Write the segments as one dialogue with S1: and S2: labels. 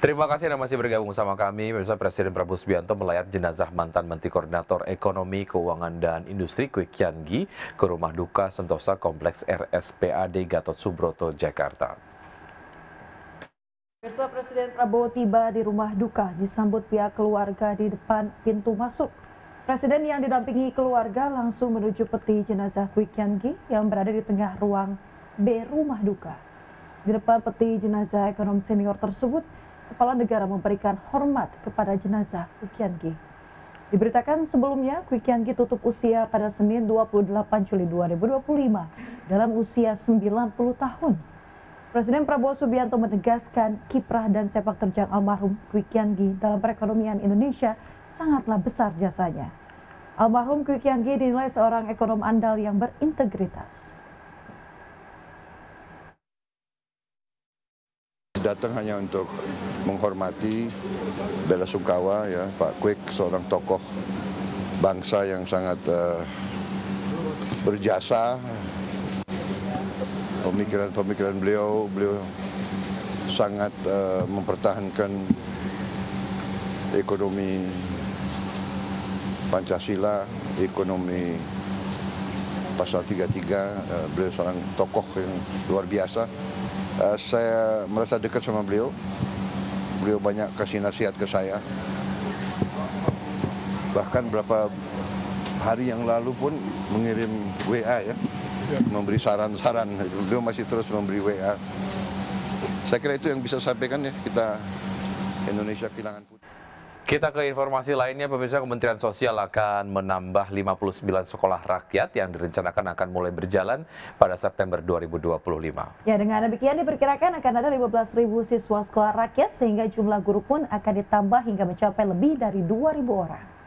S1: Terima kasih Anda masih bergabung sama kami. Pemirsa, Presiden Prabowo Subianto melayat jenazah mantan Menteri Koordinator Ekonomi, Keuangan, dan Industri Kwi Kian Gi ke rumah duka Sentosa Kompleks RSPAD Gatot Subroto, Jakarta.
S2: Pemirsa, Presiden Prabowo tiba di rumah duka disambut pihak keluarga di depan pintu masuk. Presiden yang didampingi keluarga langsung menuju peti jenazah Kwi Kian Gi yang berada di tengah ruang B rumah duka. Di depan peti jenazah ekonom senior tersebut, Kepala Negara memberikan hormat kepada jenazah Kwi Kian Gi. Diberitakan sebelumnya, Kwi Kian Gi tutup usia pada Senin 28 Juli 2025 dalam usia 90 tahun. Presiden Prabowo Subianto menegaskan kiprah dan sepak terjang almarhum Kwi Kian Gi dalam perekonomian Indonesia sangatlah besar jasanya. Almarhum Kwi Kian Gi dinilai seorang ekonom andal yang berintegritas.
S3: Datang hanya untuk menghormati bela sungkawa ya Pak Kwik, seorang tokoh bangsa yang sangat berjasa. Pemikiran beliau sangat mempertahankan ekonomi Pancasila, ekonomi pasal 33. Beliau seorang tokoh yang luar biasa. Saya merasa dekat sama beliau. Beliau banyak kasih nasihat ke saya. Bahkan beberapa hari yang lalu pun mengirim WA ya, memberi saran-saran. Beliau masih terus memberi WA. Saya kira itu yang bisa sampaikan ya, kita Indonesia kehilangan putri.
S1: Kita ke informasi lainnya, pemirsa. Kementerian Sosial akan menambah 59 sekolah rakyat yang direncanakan akan mulai berjalan pada September 2025.
S2: Ya, dengan demikian diperkirakan akan ada 15.000 siswa sekolah rakyat sehingga jumlah guru pun akan ditambah hingga mencapai lebih dari 2.000 orang.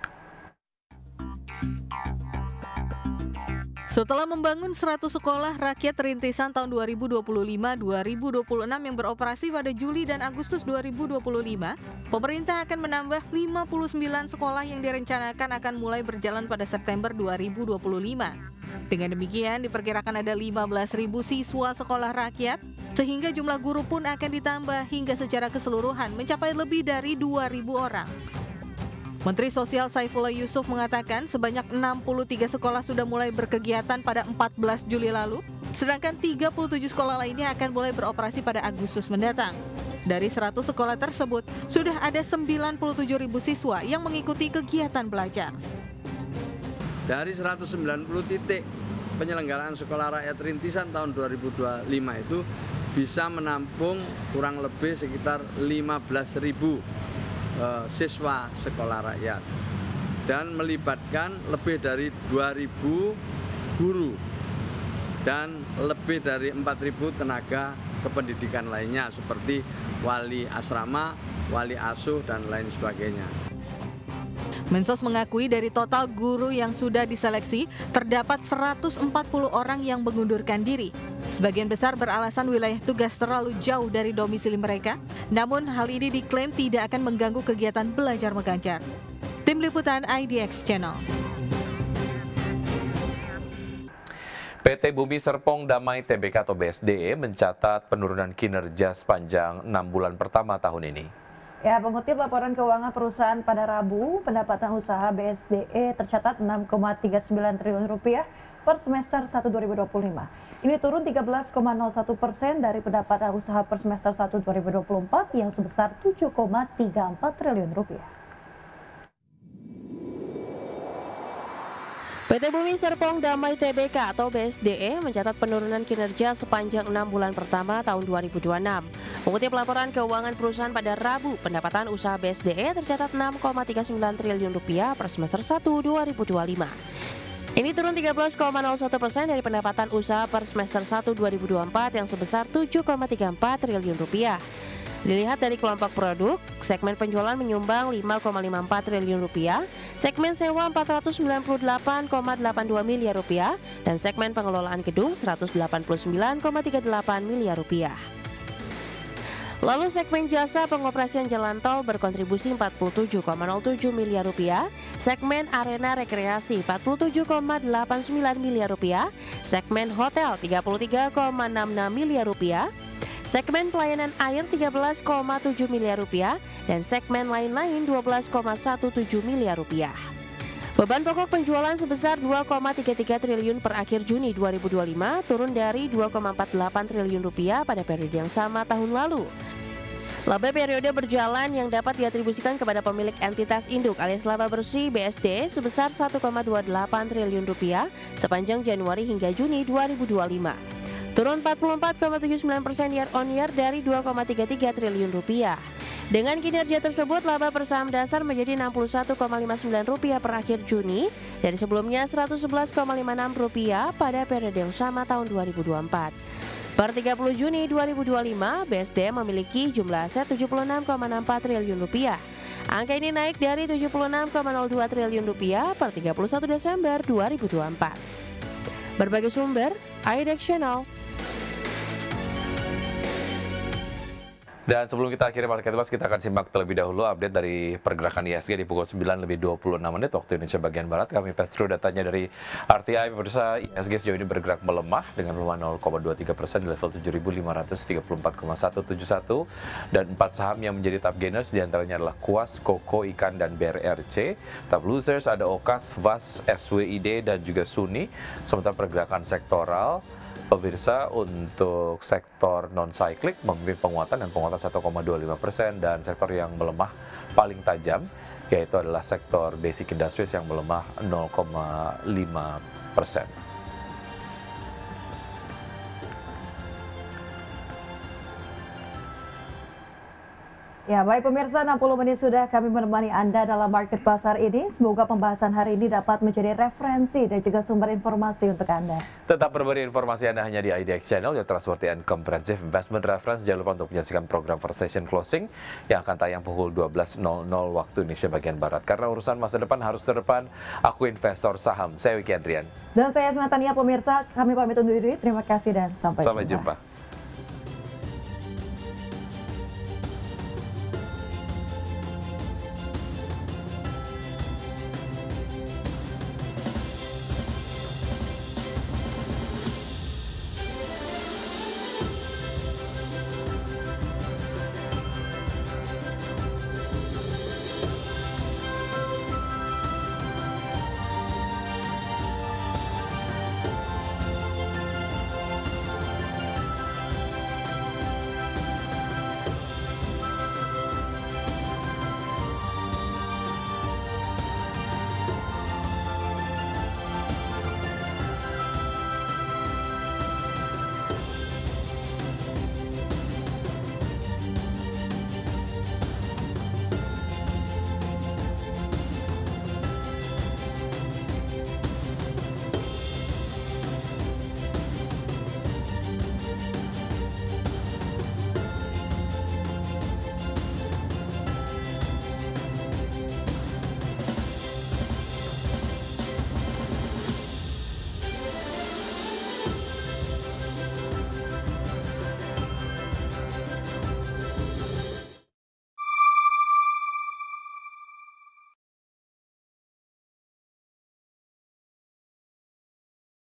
S4: Setelah membangun 100 sekolah rakyat rintisan tahun 2025-2026 yang beroperasi pada Juli dan Agustus 2025, pemerintah akan menambah 59 sekolah yang direncanakan akan mulai berjalan pada September 2025. Dengan demikian, diperkirakan ada 15.000 siswa sekolah rakyat, sehingga jumlah guru pun akan ditambah hingga secara keseluruhan mencapai lebih dari 2.000 orang. Menteri Sosial Saifullah Yusuf mengatakan sebanyak 63 sekolah sudah mulai berkegiatan pada 14 Juli lalu, sedangkan 37 sekolah lainnya akan mulai beroperasi pada Agustus mendatang. Dari 100 sekolah tersebut, sudah ada 97.000 siswa yang mengikuti kegiatan belajar.
S5: Dari 190 titik penyelenggaraan sekolah rakyat rintisan tahun 2025 itu bisa menampung kurang lebih sekitar 15.000 siswa sekolah rakyat dan melibatkan lebih dari 2.000 guru dan lebih dari 4.000 tenaga kependidikan lainnya seperti wali asrama, wali asuh, dan lain sebagainya.
S4: Mensos mengakui dari total guru yang sudah diseleksi, terdapat 140 orang yang mengundurkan diri. Sebagian besar beralasan wilayah tugas terlalu jauh dari domisili mereka, namun hal ini diklaim tidak akan mengganggu kegiatan belajar mengajar. Tim Liputan IDX Channel.
S1: PT Bumi Serpong Damai Tbk atau BSDE mencatat penurunan kinerja sepanjang 6 bulan pertama tahun ini.
S2: Ya, mengutip laporan keuangan perusahaan pada Rabu, pendapatan usaha BSDE tercatat 6,39 triliun rupiah per semester 1 2025. Ini turun 13,01% dari pendapatan usaha per semester 1 2024 yang sebesar 7,34 triliun rupiah.
S6: PT Bumi Serpong Damai Tbk atau BSDE mencatat penurunan kinerja sepanjang 6 bulan pertama tahun 2026. Mengutip laporan keuangan perusahaan pada Rabu, pendapatan usaha BSDE tercatat 6,39 triliun rupiah per semester 1 2025. Ini turun 13,01% dari pendapatan usaha per semester 1 2024 yang sebesar 7,34 triliun rupiah. Dilihat dari kelompok produk, segmen penjualan menyumbang 5,54 triliun rupiah, segmen sewa 498,82 miliar rupiah, dan segmen pengelolaan gedung 189,38 miliar rupiah. Lalu segmen jasa pengoperasian jalan tol berkontribusi 47,07 miliar rupiah, segmen arena rekreasi 47,89 miliar rupiah, segmen hotel 33,66 miliar rupiah, segmen pelayanan air 13,7 miliar rupiah, dan segmen lain-lain 12,17 miliar rupiah. Beban pokok penjualan sebesar 2,33 triliun per akhir Juni 2025 turun dari 2,48 triliun rupiah pada periode yang sama tahun lalu. Laba periode berjalan yang dapat diatribusikan kepada pemilik entitas induk alias laba bersih BSD sebesar 1,28 triliun rupiah sepanjang Januari hingga Juni 2025. Turun 44,79% year on year dari 2,33 triliun rupiah. Dengan kinerja tersebut, laba per saham dasar menjadi Rp61,59 per akhir Juni dari sebelumnya Rp111,56 pada periode yang sama tahun 2024. Per 30 Juni 2025, BSD memiliki jumlah aset Rp76,64 triliun. Angka ini naik dari Rp76,02 triliun per 31 Desember 2024. Berbagai sumber, IDEX Channel.
S1: Dan sebelum kita akhiri Market Plus, kita akan simak terlebih dahulu update dari pergerakan IHSG di pukul 9:26 waktu Indonesia bagian Barat. Kami pass through datanya dari RTI. Pemirsa, IHSG sejauh ini bergerak melemah dengan melemah 0,23% di level 7.534,171, dan 4 saham yang menjadi top gainers diantaranya adalah Kuas, Koko, Ikan, dan BRRC. Top losers ada Okas, VAS, SWID, dan juga Suni. Sementara pergerakan sektoral, pemirsa, untuk sektor non-cyclic memimpin penguatan 1,25%, dan sektor yang melemah paling tajam yaitu adalah sektor basic industries yang melemah 0,5%.
S2: Ya, baik pemirsa, 60 menit sudah kami menemani Anda dalam Market Pasar ini. Semoga pembahasan hari ini dapat menjadi referensi dan juga sumber informasi untuk Anda.
S1: Tetap berbagi informasi Anda hanya di IDX Channel, your trustworthy and comprehensive investment reference. Jangan lupa untuk menyaksikan program First Session Closing yang akan tayang pukul 12.00 waktu Indonesia bagian Barat. Karena urusan masa depan harus terdepan, aku investor saham. Saya Wiki Andrian.
S2: Dan saya Asma Tania. Pemirsa, kami pamit undur diri. Terima kasih dan sampai jumpa.